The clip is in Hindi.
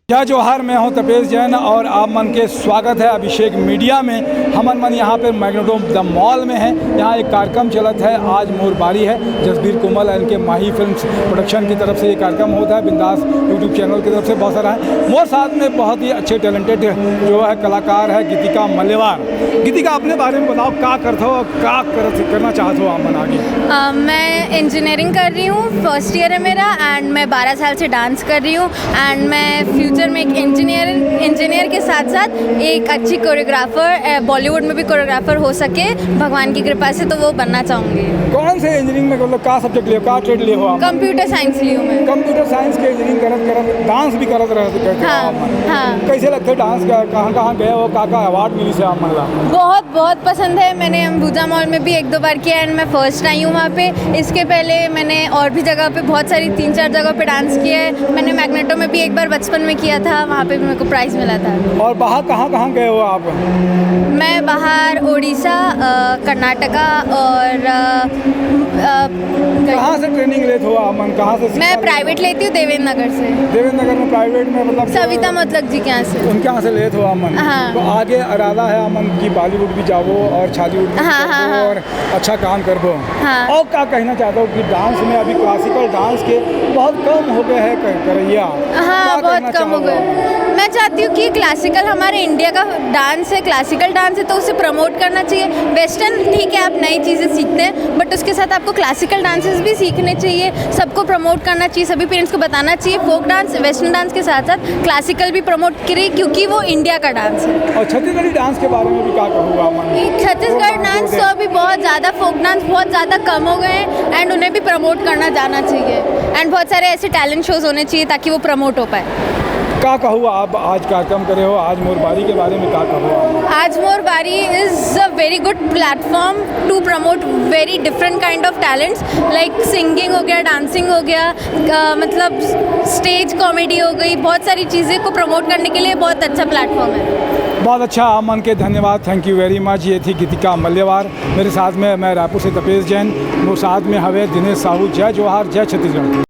जय जोहार, मैं हूं तपेश जैन और आप मन के स्वागत है अभिषेक मीडिया में। हमन मन यहाँ पे मैग्नेटो द मॉल में है। यहाँ एक कार्यक्रम चलत है, आज मोर बारी है। जसबीर कुमल इनके माही फिल्म्स प्रोडक्शन की तरफ से ये कार्यक्रम होता है, बिंदास यूट्यूब चैनल की तरफ से बहुत सारा है। मोर साथ में बहुत ही अच्छे टैलेंटेड जो है कलाकार है गीतिका मल्लेवार। गीतिका, अपने बारे में बताओ, क्या करते हो, क्या करना चाहते हो आप मन आगे? मैं इंजीनियरिंग कर रही हूँ, फर्स्ट ईयर है मेरा, एंड मैं 12 साल से डांस कर रही हूँ। एंड मैं फ्यूचर में एक इंजीनियर के साथ साथ एक अच्छी कोरियोग्राफर, बॉलीवुड में भी कोरियोग्राफर हो सके भगवान की कृपा से, तो वो बनना चाहूँगी। कौन से इंजीनियरिंग में, मतलब क्या सब्जेक्ट लियो, क्या ट्रेड लियो आप? कंप्यूटर साइंस ली हूँ मैं। कंप्यूटर साइंस के इंजीनियरिंग करत डांस भी करते रहते। हाँ। कैसे लगते डांस का, कहाँ गए हो, का अवार्ड मिली से आप मला? बहुत पसंद है। मैंने अंबुजा मॉल में भी 1-2 बार किया एंड मैं फर्स्ट आई हूँ वहाँ पे। इसके पहले मैंने और भी जगह पे बहुत सारी 3-4 जगह पे डांस किया है। मैंने मैग्नेटो में भी एक बार बचपन में किया था, वहाँ पे भी मेरे को प्राइज़ मिला था। और बाहर कहाँ गए हो आप? मैं बाहर उड़ीसा, कर्नाटका और कहाँ से ट्रेनिंग लेते हो आप? कहाँ से? मैं प्राइवेट लेती हूँ देवेंद्र नगर से। देवेंद्र नगर में प्राइवेट में, मतलब सविता मतलब जी के यहाँ से। उनके यहाँ से लेते हो अमन? हाँ। तो आगे इरादा है अमन की बॉलीवुड भी जाओ और छालीवुड भी हाँ। और अच्छा काम करबो। हाँ। और क्या कहना चाहता हूँ कि डांस में अभी क्लासिकल डांस के बहुत कम हो गए हैं करैया। हाँ, बहुत कम हो गए। मैं चाहती हूँ कि क्लासिकल हमारे इंडिया का डांस है, क्लासिकल डांस है, तो उसे प्रमोट करना चाहिए। वेस्टर्न ठीक है, आप नई चीज़ें सीखते हैं, बट उसके साथ आपको क्लासिकल डांसेस भी सीखने चाहिए। सबको प्रमोट करना चाहिए, सभी पेरेंट्स को बताना चाहिए फोक डांस, वेस्टर्न डांस के साथ साथ क्लासिकल भी प्रमोट करें, क्योंकि वो इंडिया का डांस है। और छत्तीसगढ़ी डांस के बारे में भी क्या कहूँगा अमन? छत्तीसगढ़ डांस तो अभी बहुत ज़्यादा, फोक डांस बहुत ज़्यादा कम हो गए हैं एंड उन्हें भी प्रमोट करना जाना चाहिए। एंड बहुत सारे ऐसे टैलेंट शोज़ होने चाहिए ताकि वो प्रमोट हो पाए। क्या कहूँ आप आज कार्यक्रम करे हो, आज मोरबारी के बारे में क्या कहूँ? आज मोरबारी is a very good platform to promote very different kind of talents, like singing हो गया, डांसिंग हो गया, मतलब स्टेज कॉमेडी हो गई। बहुत सारी चीज़ें को प्रमोट करने के लिए बहुत अच्छा प्लेटफॉर्म है। बहुत अच्छा अमन के, धन्यवाद, थैंक यू वेरी मच। ये थी गीतिका मल्लेवार। मेरे साथ में मैं रायपुर से तपेश जैन, वो साथ में हवे दिनेश साहू। जय जोहार, जय छत्तीसगढ़।